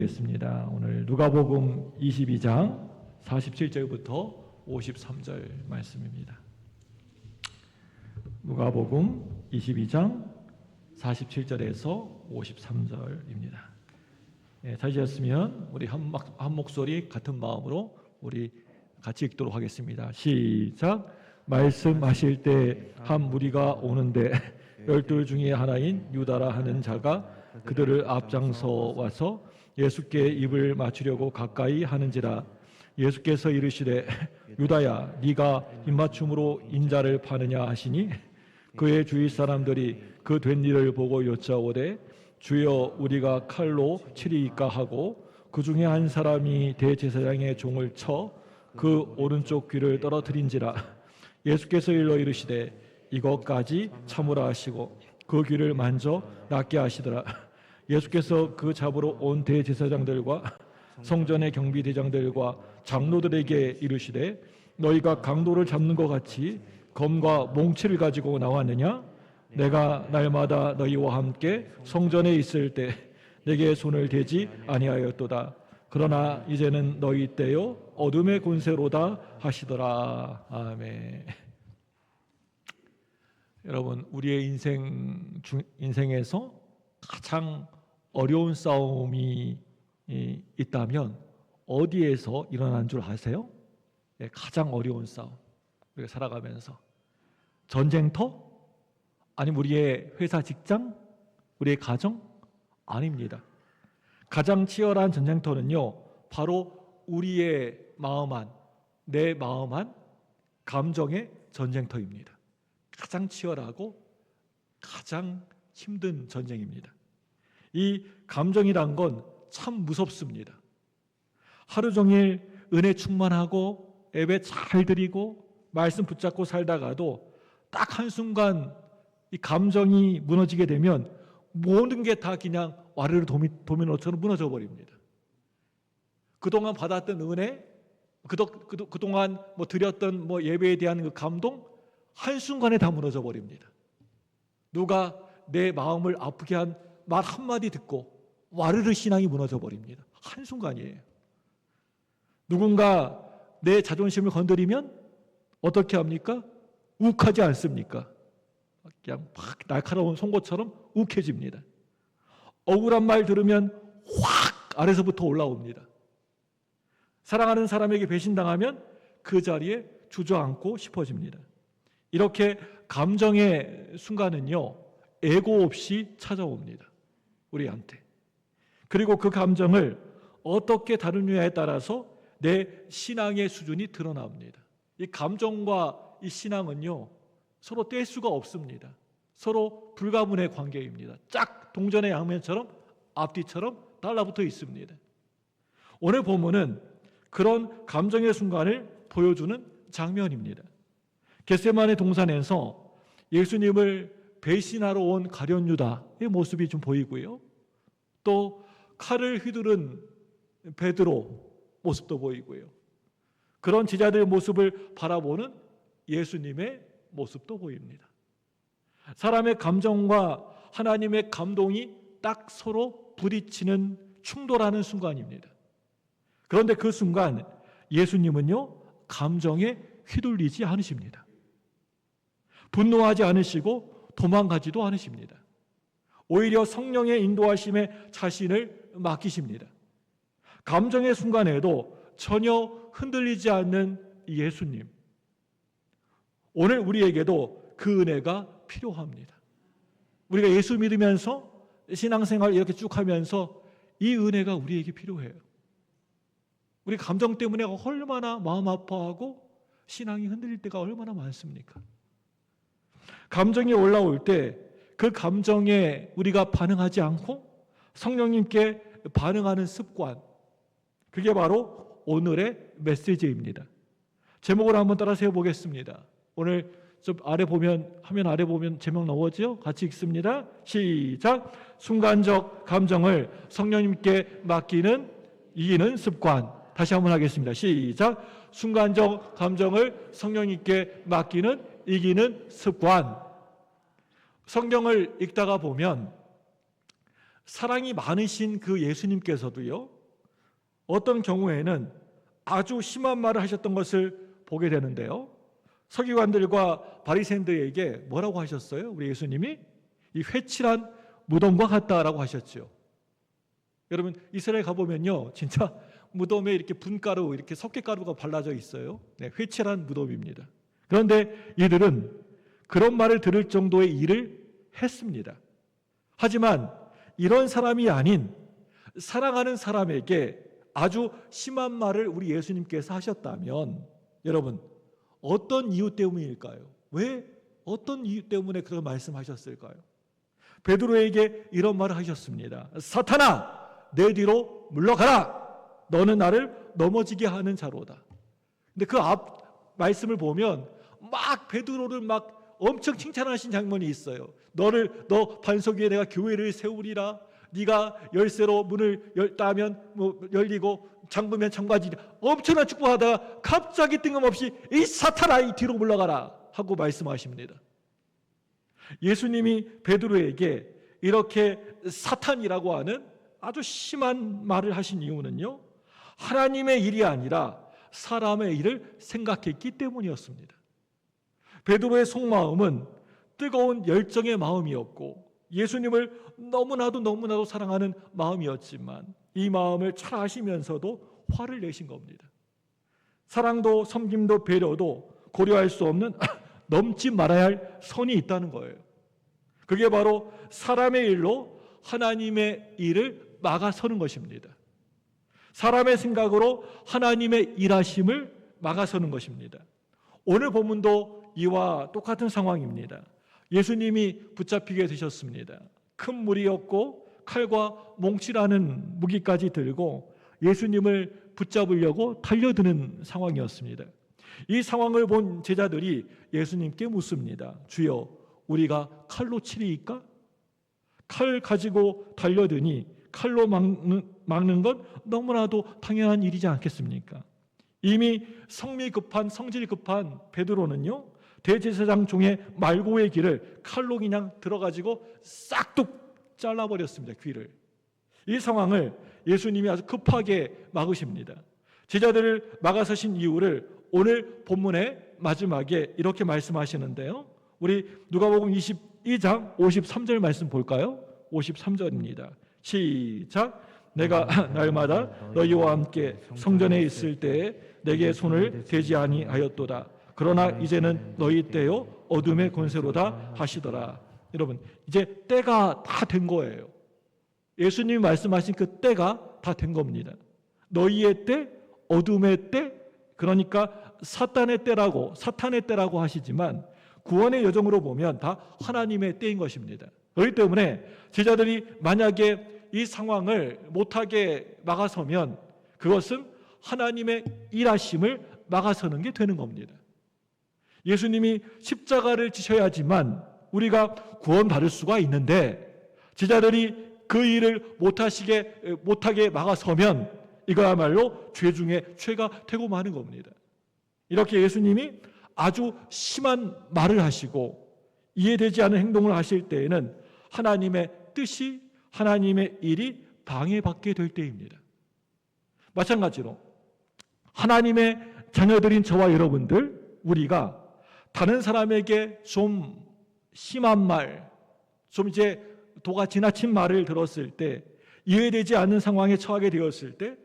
겠습니다. 오늘 누가복음 22장 47절부터 53절 말씀입니다. 누가복음 22장 47절에서 53절입니다. 찾으셨으면 우리 한 목소리 같은 마음으로 우리 같이 읽도록 하겠습니다. 시작. 말씀하실 때 한 무리가 오는데 12 중에 하나인 유다라 하는 자가 그들을 앞장서 와서 예수께 입을 맞추려고 가까이 하는지라. 예수께서 이르시되 유다야 네가 입맞춤으로 인자를 파느냐 하시니 그의 주위 사람들이 그 된 일을 보고 여짜오되 주여 우리가 칼로 치리이까 하고 그 중에 한 사람이 대제사장의 종을 쳐 그 오른쪽 귀를 떨어뜨린지라. 예수께서 일러 이르시되 이것까지 참으라 하시고 그 귀를 만져 낫게 하시더라. 예수께서 그 잡으러 온 대제사장들과 성전의 경비대장들과 장로들에게 이르시되 너희가 강도를 잡는 것 같이 검과 몽치를 가지고 나왔느냐? 내가 날마다 너희와 함께 성전에 있을 때 내게 손을 대지 아니하였도다. 그러나 이제는 너희 때요 어둠의 권세로다 하시더라. 아멘. 여러분, 우리의 인생에서 가장 어려운 싸움이 있다면 어디에서 일어난 줄 아세요? 가장 어려운 싸움. 우리가 살아가면서 전쟁터? 아니면 우리의 회사 직장? 우리의 가정? 아닙니다. 가장 치열한 전쟁터는요 바로 우리의 마음 안, 내 마음 안 감정의 전쟁터입니다. 가장 치열하고 가장 힘든 전쟁입니다. 이 감정이란 건 참 무섭습니다. 하루 종일 은혜 충만하고 예배 잘 드리고 말씀 붙잡고 살다가도 딱 한순간 이 감정이 무너지게 되면 모든 게 다 그냥 와르르 도미노처럼 무너져 버립니다. 그동안 받았던 은혜, 그동안 드렸던 예배에 대한 그 감동 한순간에 다 무너져 버립니다. 누가 내 마음을 아프게 한 말 한마디 듣고 와르르 신앙이 무너져 버립니다. 한순간이에요. 누군가 내 자존심을 건드리면 어떻게 합니까? 욱하지 않습니까? 그냥 막 날카로운 송곳처럼 욱해집니다. 억울한 말 들으면 확 아래서부터 올라옵니다. 사랑하는 사람에게 배신당하면 그 자리에 주저앉고 싶어집니다. 이렇게 감정의 순간은요 애고 없이 찾아옵니다. 우리한테. 그리고 그 감정을 어떻게 다루느냐에 따라서 내 신앙의 수준이 드러납니다. 이 감정과 이 신앙은요 서로 뗄 수가 없습니다. 서로 불가분의 관계입니다. 짝 동전의 양면처럼 앞뒤처럼 달라붙어 있습니다. 오늘 본문은 그런 감정의 순간을 보여주는 장면입니다. 겟세마네 동산에서 예수님을 배신하러 온 가룟 유다의 모습이 좀 보이고요. 또 칼을 휘두른 베드로 모습도 보이고요. 그런 제자들의 모습을 바라보는 예수님의 모습도 보입니다. 사람의 감정과 하나님의 감동이 딱 서로 부딪히는 충돌하는 순간입니다. 그런데 그 순간 예수님은요 감정에 휘둘리지 않으십니다. 분노하지 않으시고 도망가지도 않으십니다. 오히려 성령의 인도하심에 자신을 맡기십니다. 감정의 순간에도 전혀 흔들리지 않는 예수님. 오늘 우리에게도 그 은혜가 필요합니다. 우리가 예수 믿으면서 신앙생활 이렇게 쭉 하면서 이 은혜가 우리에게 필요해요. 우리 감정 때문에 얼마나 마음 아파하고 신앙이 흔들릴 때가 얼마나 많습니까? 감정이 올라올 때 그 감정에 우리가 반응하지 않고 성령님께 반응하는 습관, 그게 바로 오늘의 메시지입니다. 제목을 한번 따라 세워보겠습니다. 오늘 좀 화면 아래 보면 제목 나오죠? 같이 읽습니다. 시작. 순간적 감정을 성령님께 맡기는 이기는 습관. 다시 한번 하겠습니다. 시작. 순간적 감정을 성령님께 맡기는 이기는 습관. 성경을 읽다가 보면 사랑이 많으신 그 예수님께서도요, 어떤 경우에는 아주 심한 말을 하셨던 것을 보게 되는데요. 서기관들과 바리새인들에게 뭐라고 하셨어요? 우리 예수님이 이 회칠한 무덤과 같다라고 하셨죠. 여러분, 이스라엘 가보면요, 진짜 무덤에 이렇게 분가루, 이렇게 석회가루가 발라져 있어요. 네, 회칠한 무덤입니다. 그런데 이들은 그런 말을 들을 정도의 일을 했습니다. 하지만 이런 사람이 아닌 사랑하는 사람에게 아주 심한 말을 우리 예수님께서 하셨다면, 여러분, 어떤 이유 때문일까요? 왜, 어떤 이유 때문에 그런 말씀하셨을까요? 베드로에게 이런 말을 하셨습니다. 사탄아, 내 뒤로 물러가라. 너는 나를 넘어지게 하는 자로다. 근데 그 앞 말씀을 보면 막 베드로를 막 엄청 칭찬하신 장면이 있어요. 너 반석 위에 내가 교회를 세우리라. 네가 열쇠로 문을 따면 열리고 잠그면 잠가지리라. 엄청난 축복하다가 갑자기 뜬금없이 이 사탄아, 이 뒤로 물러가라 하고 말씀하십니다. 예수님이 베드로에게 이렇게 사탄이라고 하는 아주 심한 말을 하신 이유는요, 하나님의 일이 아니라 사람의 일을 생각했기 때문이었습니다. 베드로의 속마음은 뜨거운 열정의 마음이었고 예수님을 너무나도 사랑하는 마음이었지만 이 마음을 잘 아시면서도 화를 내신 겁니다. 사랑도 섬김도 배려도 고려할 수 없는 넘지 말아야 할 선이 있다는 거예요. 그게 바로 사람의 일로 하나님의 일을 막아서는 것입니다. 사람의 생각으로 하나님의 일하심을 막아서는 것입니다. 오늘 본문도 이와 똑같은 상황입니다. 예수님이 붙잡히게 되셨습니다. 큰 무리였고 칼과 몽치라는 무기까지 들고 예수님을 붙잡으려고 달려드는 상황이었습니다. 이 상황을 본 제자들이 예수님께 묻습니다. 주여, 우리가 칼로 치리이까? 칼 가지고 달려드니 칼로 막는 건 너무나도 당연한 일이지 않겠습니까? 이미 성질 급한 베드로는요, 대제사장 종의 말고의 귀를 칼로 그냥 들어가지고 싹둑 잘라버렸습니다. 귀를. 이 상황을 예수님이 아주 급하게 막으십니다. 제자들을 막아서신 이유를 오늘 본문의 마지막에 이렇게 말씀하시는데요. 우리 누가복음 22장 53절 말씀 볼까요? 53절입니다. 시작. 내가 날마다 너희와 함께 성전에 있을 때에 내게 손을 대지 아니하였도다. 그러나 이제는 너희 때요 어둠의 권세로다 하시더라. 여러분, 이제 때가 다 된 거예요. 예수님이 말씀하신 그 때가 다 된 겁니다. 너희의 때, 어둠의 때, 그러니까 사탄의 때라고 하시지만 구원의 여정으로 보면 다 하나님의 때인 것입니다. 그렇기 때문에 제자들이 만약에 이 상황을 못하게 막아서면 그것은 하나님의 일하심을 막아서는 게 되는 겁니다. 예수님이 십자가를 지셔야지만 우리가 구원받을 수가 있는데 제자들이 그 일을 못하게 막아서면 이거야말로 죄 중에 죄가 되고 마는 겁니다. 이렇게 예수님이 아주 심한 말을 하시고 이해되지 않은 행동을 하실 때에는 하나님의 뜻이, 하나님의 일이 방해받게 될 때입니다. 마찬가지로 하나님의 자녀들인 저와 여러분들, 우리가 다른 사람에게 좀 심한 말, 좀 이제 도가 지나친 말을 들었을 때, 이해되지 않는 상황에 처하게 되었을 때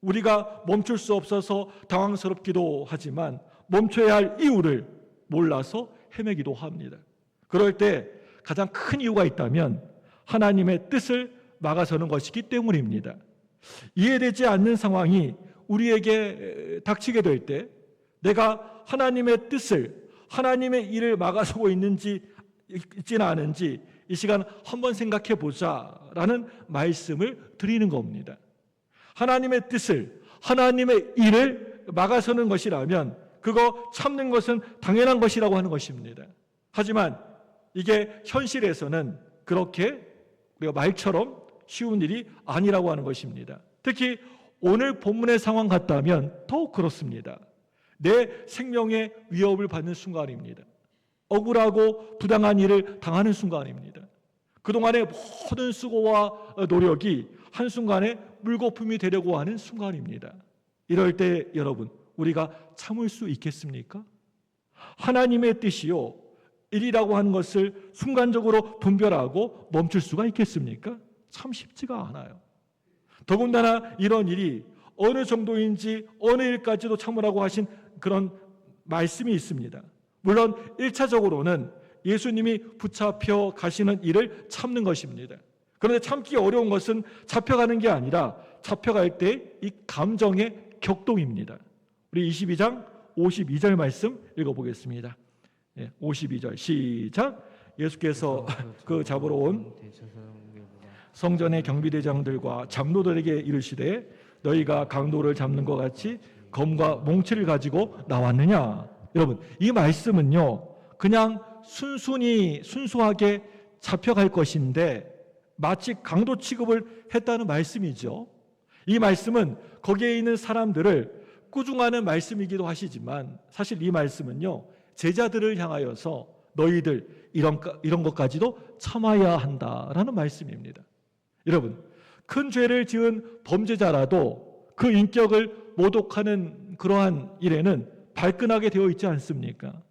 우리가 멈출 수 없어서 당황스럽기도 하지만 멈춰야 할 이유를 몰라서 헤매기도 합니다. 그럴 때 가장 큰 이유가 있다면 하나님의 뜻을 막아서는 것이기 때문입니다. 이해되지 않는 상황이 우리에게 닥치게 될 때 내가 하나님의 뜻을, 하나님의 일을 막아서고 있지는 않은지 이 시간 한번 생각해 보자라는 말씀을 드리는 겁니다. 하나님의 뜻을, 하나님의 일을 막아서는 것이라면 그거 참는 것은 당연한 것이라고 하는 것입니다. 하지만 이게 현실에서는 그렇게 우리가 말처럼 쉬운 일이 아니라고 하는 것입니다. 특히 오늘 본문의 상황 같다면 더욱 그렇습니다. 내 생명의 위협을 받는 순간입니다. 억울하고 부당한 일을 당하는 순간입니다. 그동안의 모든 수고와 노력이 한순간에 물거품이 되려고 하는 순간입니다. 이럴 때 여러분, 우리가 참을 수 있겠습니까? 하나님의 뜻이요, 일이라고 하는 것을 순간적으로 분별하고 멈출 수가 있겠습니까? 참 쉽지가 않아요. 더군다나 이런 일이 어느 정도인지 어느 일까지도 참으라고 하신 그런 말씀이 있습니다. 물론 1차적으로는 예수님이 붙잡혀 가시는 일을 참는 것입니다. 그런데 참기 어려운 것은 잡혀가는 게 아니라 잡혀갈 때 이 감정의 격동입니다. 우리 22장 52절 말씀 읽어보겠습니다. 52절 시작. 예수께서 그 잡으러 온 성전의 경비대장들과 장로들에게 이르시되 너희가 강도를 잡는 것 같이 검과 몽치를 가지고 나왔느냐. 여러분, 이 말씀은요 그냥 순수하게 잡혀갈 것인데 마치 강도 취급을 했다는 말씀이죠. 이 말씀은 거기에 있는 사람들을 꾸중하는 말씀이기도 하시지만 사실 이 말씀은요 제자들을 향하여서 너희들 이런 것까지도 참아야 한다라는 말씀입니다. 여러분, 큰 죄를 지은 범죄자라도 그 인격을 모독하는 그러한 일에는 발끈하게 되어 있지 않습니까?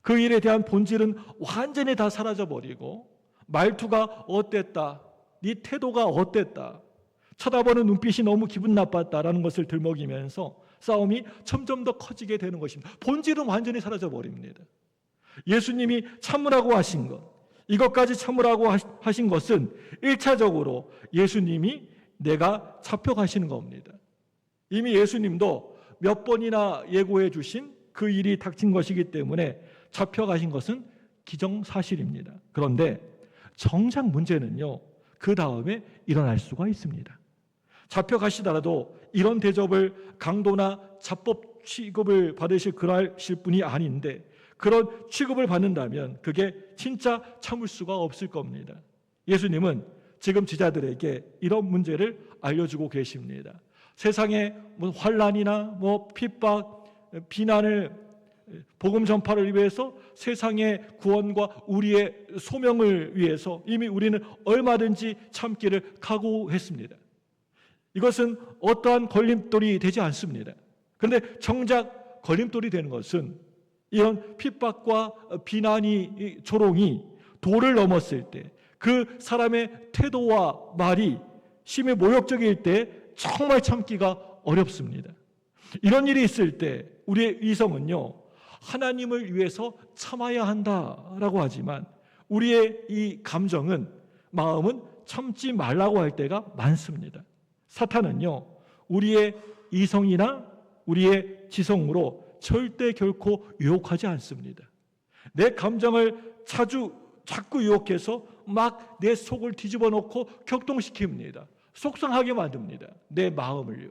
그 일에 대한 본질은 완전히 다 사라져버리고 말투가 어땠다, 네 태도가 어땠다, 쳐다보는 눈빛이 너무 기분 나빴다라는 것을 들먹이면서 싸움이 점점 더 커지게 되는 것입니다. 본질은 완전히 사라져버립니다. 예수님이 참으라고 하신 것, 이것까지 참으라고 하신 것은 1차적으로 예수님이 내가 잡혀가시는 겁니다. 이미 예수님도 몇 번이나 예고해 주신 그 일이 닥친 것이기 때문에 잡혀가신 것은 기정사실입니다. 그런데 정작 문제는요, 그 다음에 일어날 수가 있습니다. 잡혀가시더라도 이런 대접을 강도나 자법 취급을 받으실 그러실 분이 아닌데 그런 취급을 받는다면 그게 진짜 참을 수가 없을 겁니다. 예수님은 지금 제자들에게 이런 문제를 알려주고 계십니다. 세상에 환난이나 핍박, 비난을 복음 전파를 위해서 세상의 구원과 우리의 소명을 위해서 이미 우리는 얼마든지 참기를 각오했습니다. 이것은 어떠한 걸림돌이 되지 않습니다. 그런데 정작 걸림돌이 되는 것은 이런 핍박과 비난이 조롱이 도를 넘었을 때 그 사람의 태도와 말이 심히 모욕적일 때 정말 참기가 어렵습니다. 이런 일이 있을 때 우리의 이성은요 하나님을 위해서 참아야 한다라고 하지만 우리의 이 감정은, 마음은 참지 말라고 할 때가 많습니다. 사탄은요 우리의 이성이나 우리의 지성으로 절대 결코 유혹하지 않습니다. 내 감정을 자꾸 유혹해서 막 내 속을 뒤집어 놓고 격동시킵니다. 속상하게 만듭니다. 내 마음을요.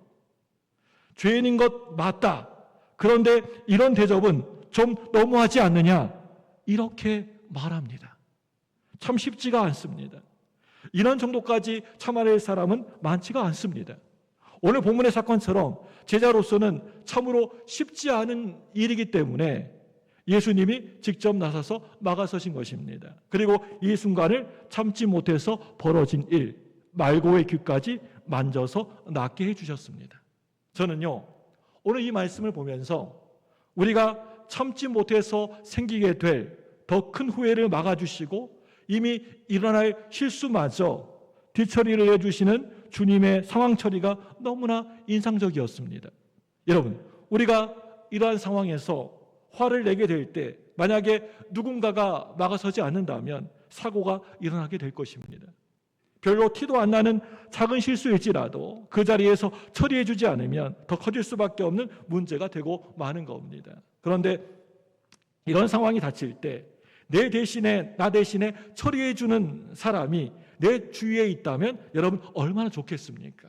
죄인인 것 맞다. 그런데 이런 대접은 좀 너무하지 않느냐? 이렇게 말합니다. 참 쉽지가 않습니다. 이런 정도까지 참아야 할 사람은 많지가 않습니다. 오늘 본문의 사건처럼 제자로서는 참으로 쉽지 않은 일이기 때문에 예수님이 직접 나서서 막아서신 것입니다. 그리고 이 순간을 참지 못해서 벌어진 일, 말고의 귀까지 만져서 낫게 해주셨습니다. 저는요 오늘 이 말씀을 보면서 우리가 참지 못해서 생기게 될 더 큰 후회를 막아주시고 이미 일어날 실수마저 뒤처리를 해주시는 주님의 상황 처리가 너무나 인상적이었습니다. 여러분, 우리가 이러한 상황에서 화를 내게 될 때 만약에 누군가가 막아서지 않는다면 사고가 일어나게 될 것입니다. 별로 티도 안 나는 작은 실수일지라도 그 자리에서 처리해주지 않으면 더 커질 수밖에 없는 문제가 되고 마는 겁니다. 그런데 이런 상황이 닥칠 때 나 대신에 처리해주는 사람이 내 주위에 있다면 여러분 얼마나 좋겠습니까?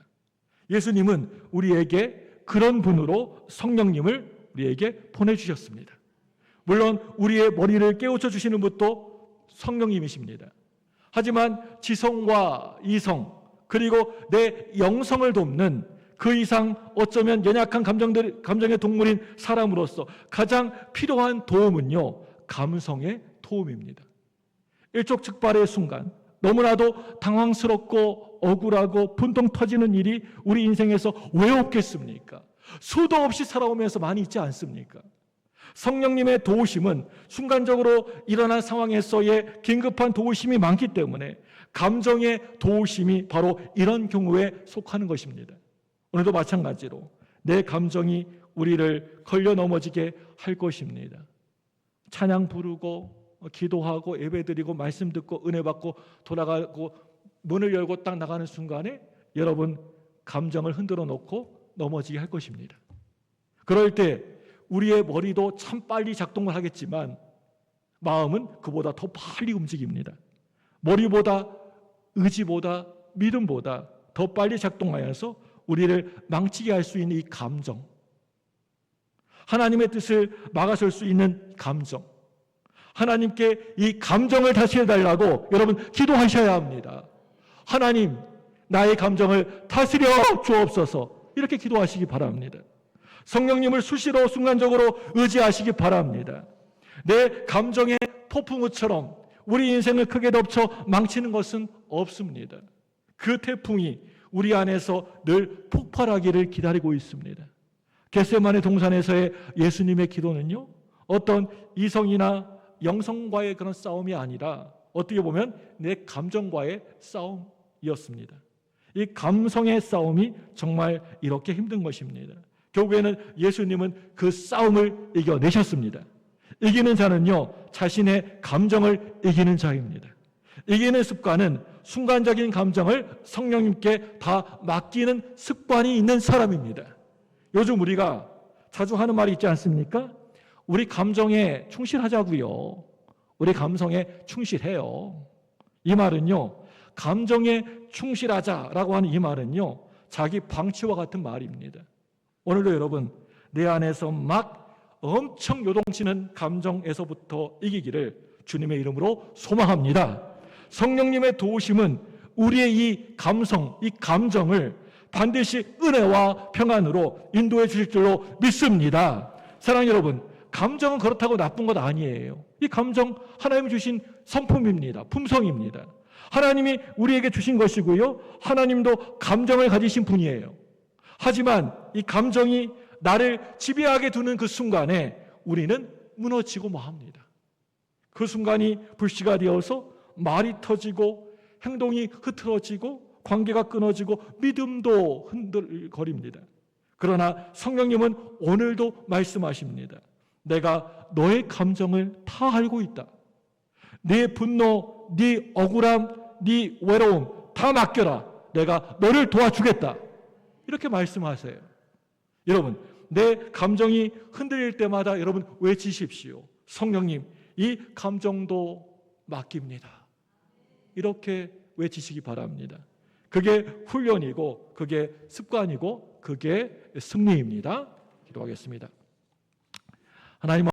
예수님은 우리에게 그런 분으로 성령님을 우리에게 보내주셨습니다. 물론 우리의 머리를 깨우쳐 주시는 분도 성령님이십니다. 하지만 지성과 이성 그리고 내 영성을 돕는 그 이상 어쩌면 연약한 감정의 동물인 사람으로서 가장 필요한 도움은요 감성의 도움입니다. 일촉즉발의 순간 너무나도 당황스럽고 억울하고 분통 터지는 일이 우리 인생에서 왜 없겠습니까? 수도 없이 살아오면서 많이 있지 않습니까? 성령님의 도우심은 순간적으로 일어난 상황에서의 긴급한 도우심이 많기 때문에 감정의 도우심이 바로 이런 경우에 속하는 것입니다. 오늘도 마찬가지로 내 감정이 우리를 걸려 넘어지게 할 것입니다. 찬양 부르고 기도하고 예배드리고 말씀 듣고 은혜 받고 돌아가고 문을 열고 딱 나가는 순간에 여러분 감정을 흔들어 놓고 넘어지게 할 것입니다. 그럴 때 우리의 머리도 참 빨리 작동을 하겠지만 마음은 그보다 더 빨리 움직입니다. 머리보다 의지보다 믿음보다 더 빨리 작동하여서 우리를 망치게 할 수 있는 이 감정, 하나님의 뜻을 막아설 수 있는 감정, 하나님께 이 감정을 다시 해달라고 여러분 기도하셔야 합니다. 하나님, 나의 감정을 다스려 주옵소서. 이렇게 기도하시기 바랍니다. 성령님을 수시로 순간적으로 의지하시기 바랍니다. 내 감정의 폭풍우처럼 우리 인생을 크게 덮쳐 망치는 것은 없습니다. 그 태풍이 우리 안에서 늘 폭발하기를 기다리고 있습니다. 겟세마네 동산에서의 예수님의 기도는요, 어떤 이성이나 영성과의 그런 싸움이 아니라 어떻게 보면 내 감정과의 싸움이었습니다. 이 감성의 싸움이 정말 이렇게 힘든 것입니다. 결국에는 예수님은 그 싸움을 이겨내셨습니다. 이기는 자는요, 자신의 감정을 이기는 자입니다. 이기는 습관은 순간적인 감정을 성령님께 다 맡기는 습관이 있는 사람입니다. 요즘 우리가 자주 하는 말이 있지 않습니까? 우리 감정에 충실하자고요. 우리 감성에 충실해요. 이 말은요, 감정에 충실하자라고 하는 이 말은요, 자기 방치와 같은 말입니다. 오늘도 여러분, 내 안에서 막 엄청 요동치는 감정에서부터 이기기를 주님의 이름으로 소망합니다. 성령님의 도우심은 우리의 이 감성, 이 감정을 반드시 은혜와 평안으로 인도해 주실 줄로 믿습니다. 사랑하는 여러분, 감정은 그렇다고 나쁜 것 아니에요. 이 감정 하나님이 주신 성품입니다. 품성입니다. 하나님이 우리에게 주신 것이고요, 하나님도 감정을 가지신 분이에요. 하지만 이 감정이 나를 지배하게 두는 그 순간에 우리는 무너지고 뭐합니다. 그 순간이 불씨가 되어서 말이 터지고 행동이 흐트러지고 관계가 끊어지고 믿음도 흔들거립니다. 그러나 성령님은 오늘도 말씀하십니다. 내가 너의 감정을 다 알고 있다. 네 분노, 네 억울함, 네 외로움 다 맡겨라. 내가 너를 도와주겠다. 이렇게 말씀하세요. 여러분, 내 감정이 흔들릴 때마다 여러분 외치십시오. 성령님, 이 감정도 맡깁니다. 이렇게 외치시기 바랍니다. 그게 훈련이고 그게 습관이고 그게 승리입니다. 기도하겠습니다. 하나님